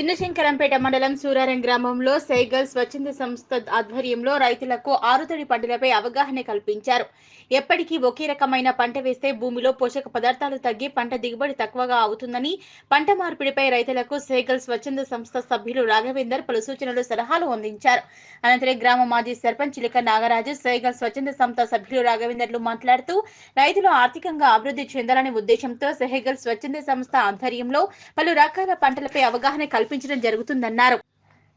చిన్నశంకరంపేట మండలం సూరారం గ్రామంలో సైగల్ స్వచ్ఛంద సంస్థ ఆధ్వర్యంలో రైతులకు ఆరుతడి పంటలపై అవగాహన కల్పించారు. ఎప్పటికీ ఒకే రకమైన పంట వేస్తే భూమిలో పోషక పదార్థాలు తగ్గి పంట దిగుబడి తక్కువగా అవుతుందని, పంట మార్పిడిపై రైతులకు సైగల్ స్వచ్ఛంద సంస్థ సభ్యులు రాఘవేందర్ పలు సూచనలు, సలహాలు అందించారు. అనంతరం గ్రామ మాజీ సర్పంచ్ చిలక నాగరాజు, సైగల్ స్వచ్ఛంద సంస్థ సభ్యులు రాఘవేందర్లు మాట్లాడుతూ రైతులు ఆర్థికంగా అభివృద్ధి చెందాలనే ఉద్దేశంతో సైగల్ స్వచ్ఛంద సంస్థ ఆధ్వర్యంలో పలు రకాల పంటలపై అవగాహన కల్పించడం జరుగుతుందన్నారు.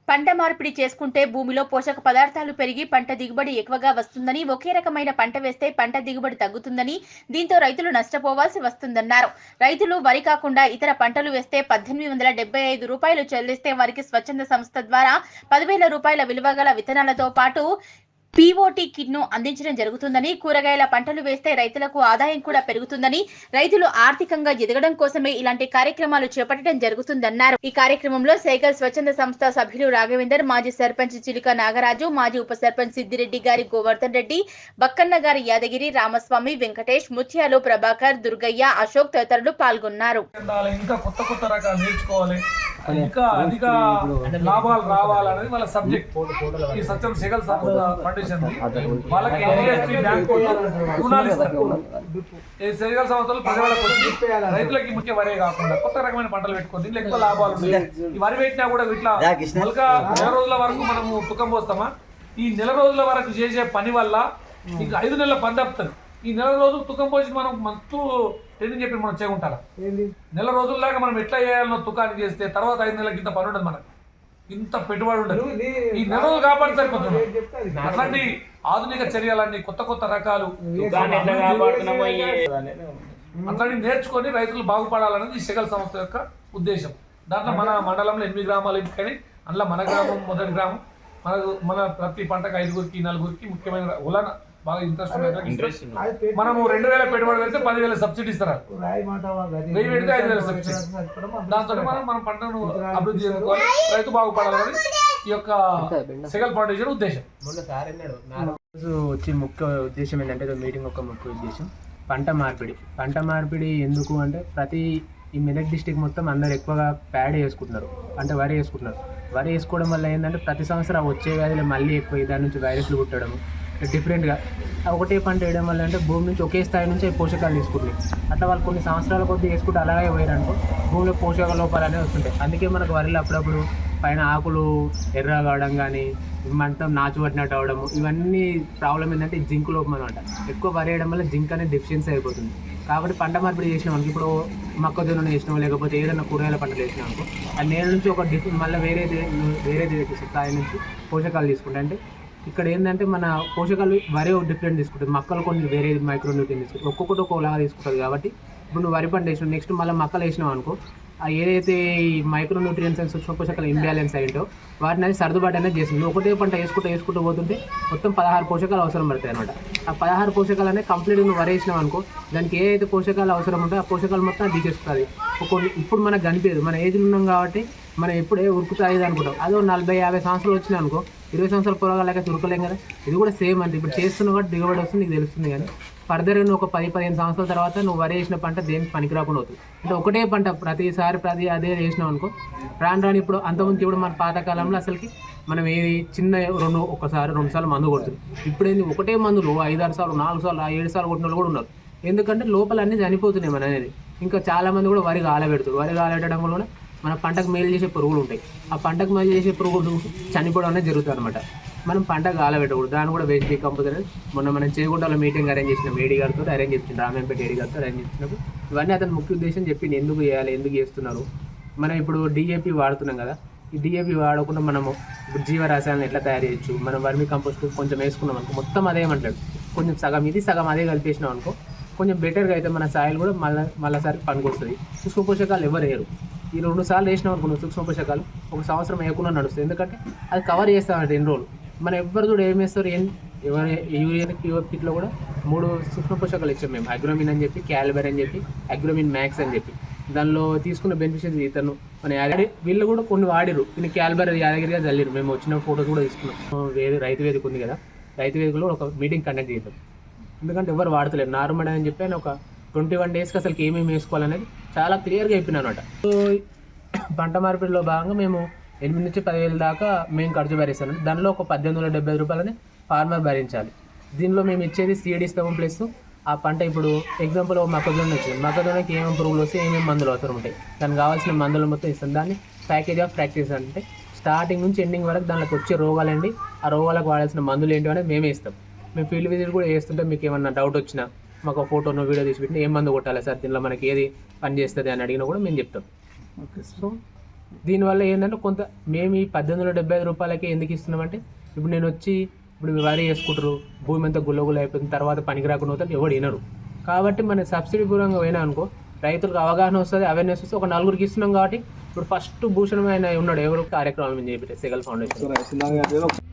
పంట మార్పిడి చేసుకుంటే భూమిలో పోషక పదార్థాలు పెరిగి పంట దిగుబడి ఎక్కువగా వస్తుందని, ఒకే రకమైన పంట వేస్తే పంట దిగుబడి తగ్గుతుందని, దీంతో రైతులు నష్టపోవాల్సి వస్తుందన్నారు. రైతులు వరి కాకుండా ఇతర పంటలు వేస్తే 1875 రూపాయలు చెల్లిస్తే వారికి స్వచ్ఛంద సంస్థ ద్వారా 10,000 రూపాయల విలువ గల విత్తనాలతో పాటు పీఓటీ కిట్ను అందించడం జరుగుతుందని, కూరగాయల పంటలు వేస్తే రైతులకు ఆదాయం కూడా పెరుగుతుందని, రైతులు ఆర్థికంగా ఎదగడం కోసమే ఇలాంటి కార్యక్రమాలు చేపట్టడం జరుగుతుందన్నారు. ఈ కార్యక్రమంలో సైగల్ స్వచ్ఛంద సంస్థ సభ్యులు రాఘవేందర్, మాజీ సర్పంచ్ చిలుక నాగరాజు, మాజీ ఉప సర్పంచ్ సిద్దిరెడ్డి గారి గోవర్ధన్ రెడ్డి, బక్కన్న గారి యాదగిరి, రామస్వామి, వెంకటేష్, ముత్యాలు, ప్రభాకర్, దుర్గయ్య, అశోక్ తదితరులు పాల్గొన్నారు. ఇంకా అధిక లాభాలు రావాలనేది వాళ్ళ సబ్జెక్ట్. ఈ సత్యం సెగల్ ఫౌండేషన్ వాళ్ళకి రుణాలు ఇస్తారు. ఈ సెగల్ సంస్థలు ప్రజలకు వచ్చి రైతులకి ముఖ్య వరే కాకుండా కొత్త రకమైన పంటలు పెట్టుకొని దీంట్లో ఎక్కువ లాభాలు ఉన్నాయి. ఈ వరి పెట్టినా కూడా ఇట్లా మొలక నెల రోజుల వరకు మనము తుకం పోస్తామా, ఈ నెల రోజుల వరకు చేసే పని వల్ల ఇంకా 5 నెలల పని తప్పుతుంది. ఈ నెల రోజులు తుకం పోసి మనం మస్తు ట్రైనింగ్ చెప్పి మనం చేయకుంటారా, నెల రోజుల దాకా మనం ఎట్లా చేయాలనో తుకాన్ని చేస్తే తర్వాత 5 నెలలకి ఇంత పని ఉండదు, మనకు ఇంత పెట్టుబడి ఉండదు. ఈ నెల రోజులు కాబట్టి సరిపోతుంది. అట్లాంటి ఆధునిక చర్యలన్నీ కొత్త కొత్త రకాలు అట్లాంటి నేర్చుకొని రైతులు బాగుపడాలనేది ఈ సెగల్ సంస్థ యొక్క ఉద్దేశం. దాంట్లో మన మండలంలో 8 గ్రామాలు ఎంపికని, అందులో మన గ్రామం మొదటి గ్రామం. మన ప్రతి పంటకు 5గురికి 4గురికి ముఖ్యమైన ఉలన బాగా ఇంట్రెస్ట్ మనము 2,000 పెట్టుబడి పెడితే 10,000 సబ్సిడీ ఇస్తారు. 1000 పెడితే 5,000 సబ్సిడీ. దాంతో మన పంటను అభివృద్ధి చేసుకోవాలి, రైతు బాగుపడాలని ఈ యొక్క సెగల్ ఫౌండేషన్ ఉద్దేశం. వచ్చి ముఖ్య ఉద్దేశం ఏంటంటే మీటింగ్ ఒక ముఖ్య ఉద్దేశం పంట మార్పిడి ఎందుకు అంటే ఈ మెదక్ డిస్టిక్ మొత్తం అందరు ఎక్కువగా ప్యాడ్ వేసుకుంటున్నారు, అంటే వరి వేసుకుంటున్నారు. వరి వేసుకోవడం వల్ల ఏంటంటే ప్రతి సంవత్సరం వచ్చే వ్యాధులు మళ్ళీ ఎక్కువ, దాని నుంచి వైరస్లు పుట్టడం డిఫరెంట్గా ఒకటే పంట వేయడం వల్ల అంటే భూమి నుంచి ఒకే స్థాయి నుంచి పోషకాలు తీసుకుంటున్నాయి. అట్లా వాళ్ళు కొన్ని సంవత్సరాల కొద్దీ వేసుకుంటే అలాగే పోయారనుకో భూమిలో పోషక లోపాలు అనేవి వస్తుంటాయి. అందుకే మనకు వరిలో అప్పుడప్పుడు పైన ఆకులు ఎర్ర కావడం కానీ, మొత్తం నాచు పట్టినట్టు అవడం, ఇవన్నీ ప్రాబ్లం ఏంటంటే జింక్ లోపం అనమాట. ఎక్కువ వరి వేయడం వల్ల జింక్ అనేది డెఫిషియన్సీ అయిపోతుంది. కాబట్టి పంట మార్పిడి చేసినాం అనుకో, ఇప్పుడు మొక్కజొన్న వేసినాం లేకపోతే ఏదైనా కూరగాయల పంటలు వేసినాం అనుకో, ఆ నేల నుంచి ఒక మళ్ళీ వేరేది స్థాయి నుంచి పోషకాలు తీసుకుంటాయి. అంటే ఇక్కడ ఏంటంటే మన పోషకాలు వరి డిఫరెంట్ తీసుకుంటుంది, మొక్కలు కొన్ని వేరే మైక్రోన్యూట్రియన్ తీసుకుంటుంది, ఒక్కొక్కటి ఒక్కొక్కలాగా తీసుకుంటుంది. కాబట్టి ఇప్పుడు నువ్వు వరి పంట వేసినావు, నెక్స్ట్ మళ్ళీ మొక్కలు వేసినావు అనుకో, ఏదైతే ఈ మైక్రోన్యూట్రియన్స్ అండ్ సూక్ష్మ పోషకాలు ఇంబ్యాలెన్స్ అయింటో వాటిని అది సర్దుబాటు అనేది చేస్తుంది. నువ్వు ఒకటే పంట వేసుకుంటూ పోతుంటే మొత్తం 16 పోషకాలు అవసరం పడతాయి అనమాట. ఆ 16 పోషకాలు అనేది కంప్లీట్గా నువ్వు వరి వేసినావు అనుకో, దానికి ఏ అయితే పోషకాలు అవసరం ఉంటే ఆ పోషకాలు మొత్తం తీసేస్తుంది. ఇప్పుడు మనకు కనిపించదు, మన ఏజ్లో ఉన్నాం కాబట్టి మనం ఎప్పుడే ఉరుకుతాయి అనుకుంటాం. అదో 40-50 సంవత్సరాలు వచ్చినాయి అనుకో, 20 సంవత్సరాల పొరగాలక ఉరకలేం కదా. ఇది కూడా సేమ్ అంటే ఇప్పుడు చేస్తున్నావు కాబట్టి దిగుబడి వస్తుంది, నీకు తెలుస్తుంది. కానీ ఫర్దర్గా నువ్వు ఒక 10-15 సంవత్సరాల తర్వాత నువ్వు వరి వేసిన పంట దేనికి పనికిరాకుండా అవుతుంది. అంటే ఒకటే పంట ప్రతిసారి అదే వేసినావు అనుకో, రాను ఇప్పుడు అంతకుముందు ఇప్పుడు మన పాతకాలంలో అసలుకి మనం ఏది చిన్న 2 సార్లు మందు కొడుతుంది. ఇప్పుడు ఏంది ఒకటే మందులు 5-6 సార్లు 4 సార్లు 7 సార్లు కొట్టిన వాళ్ళు కూడా ఉన్నారు. ఎందుకంటే లోపల అన్నీ చనిపోతున్నాయి మన అనేది. ఇంకా చాలామంది కూడా వరి గాలబెడుతుంది. వరి గాలబెట్టడం వల్ల మన పంటకు మేలు చేసే పురుగులు ఉంటాయి. ఆ పంటకు మేలు చేసే పురుగులు చనిపోవడం అనేది జరుగుతుంది అనమాట. మనం పంట గాలబెట్టకూడదు, దాన్ని కూడా వేస్ట్ డీకంపోజ్ అనేది మనం చేయకుండా మీటింగ్ అరేంజ్ చేసినాం, ఏడీ గారితో అరేంజ్ చేస్తున్నాం, రామేంపేట ఏడీ గారితో అరేంజ్ చేసినప్పుడు ఇవన్నీ అతని ముఖ్య ఉద్దేశం చెప్పింది, ఎందుకు చేయాలి, ఎందుకు చేస్తున్నారు. మనం ఇప్పుడు డిఏపి వాడుతున్నాం కదా, ఈ డిఏపి వాడకుండా మనము ఇప్పుడు జీవరాసాయనాలను ఎట్లా తయారు చేయొచ్చు, మనం వర్మి కంపోస్ట్ కొంచెం వేసుకున్నాం అనుకో, మొత్తం అదేమంటాడు, కొంచెం సగం ఇది సగం అదే కలిపేసినాం అనుకో, కొంచెం బెటర్గా అయితే మన సాయిల్ కూడా మళ్ళీసారి పనికొస్తుంది. సూక్ష్మ పోషకాలు ఎవరు వేయరు. ఈ 2 సార్లు వేసినాం అనుకున్నాం సూక్ష్మ పోషకాలు, 1 సంవత్సరం వేయకుండా నడుస్తుంది. ఎందుకంటే అది కవర్ చేస్తామంటే 2 రోజులు. మనం ఎవ్వరు కూడా ఏం వేస్తారు, యూరియా కిట్లో కూడా 3 సూక్ష్మ పోషకాలు ఇచ్చాం మేము. అగ్రోమిన్ అని చెప్పి, క్యాలిబర్ అని చెప్పి, అగ్రోమిన్ మ్యాక్స్ అని చెప్పి. దానిలో తీసుకున్న బెనిఫిషియరీ ఇతను మన వీళ్ళు కూడా కొన్ని వాడిరు. దీన్ని క్యాలిబర్ యాదగిరిగా చల్లిరు. మేము వచ్చిన ఫోటోస్ కూడా తీసుకున్నాం. రైతు వేదిక ఉంది కదా, రైతు వేదికలో ఒక మీటింగ్ కండక్ట్ చేద్దాం. ఎందుకంటే ఎవరు వాడతలేరు. నార్మల్ అని చెప్పి ఆయన ఒక 21 డేస్కి అసలు ఏమేమి వేసుకోవాలనేది చాలా క్లియర్గా చెప్పిన అనమాట. సో పంట మార్పిడిలో భాగంగా మేము 8 నుంచి 10,000 దాకా మేము ఖర్చు భరిస్తాం. దానిలో ఒక 1875 రూపాయలని ఫార్మర్ భరించాలి. దీనిలో మేము ఇచ్చేది సీడ్ ఇస్తాము, ప్లస్ ఆ పంట ఇప్పుడు ఎగ్జాంపుల్ మొక్కజొన్న వచ్చింది, మొక్కజొన్నకి ఏమేమి పురుగులు వస్తే ఏమేమి మందులు అవసరం ఉంటాయి, దానికి కావాల్సిన మందులు మొత్తం ఇస్తాం. దాన్ని ప్యాకేజ్ ఆఫ్ ప్రాక్టీస్ అంటే స్టార్టింగ్ నుంచి ఎండింగ్ వరకు దానికి వచ్చే రోగాలండి, ఆ రోగాలకు వాడాల్సిన మందులు ఏంటి అనేది మేమే ఇస్తాం. మేము ఫీల్డ్ విజిట్ కూడా చేస్తుంటే మీకు ఏమన్నా డౌట్ వచ్చినా మాకు ఫోటోనో వీడియో తీసి పెట్టిన ఏం మందు కొట్టాలి సార్, దీనిలో మనకి ఏది పని చేస్తుంది అని అడిగినా కూడా మేము చెప్తాం. సో దీనివల్ల ఏంటంటే కొంత మేము ఈ 1875 రూపాయలకి ఎందుకు ఇస్తున్నామంటే, ఇప్పుడు నేను వచ్చి ఇప్పుడు వరి వేసుకుంటారు, భూమి అంతా గుల్లగుల్ల అయిపోయిన తర్వాత పనికి రాకుండా అవుతుంది, ఎవడు వినరు. కాబట్టి మన సబ్సిడీ పూర్వంగా పోయినా అనుకో రైతులకు అవగాహన వస్తుంది, అవేర్నెస్ వస్తుంది. ఒక 4గురికి ఇస్తున్నాం కాబట్టి ఇప్పుడు ఫస్ట్ భూషణమైన ఉన్నాడు ఎవరు కార్యక్రమం చేపట్టే సెగల్ ఫౌండేషన్.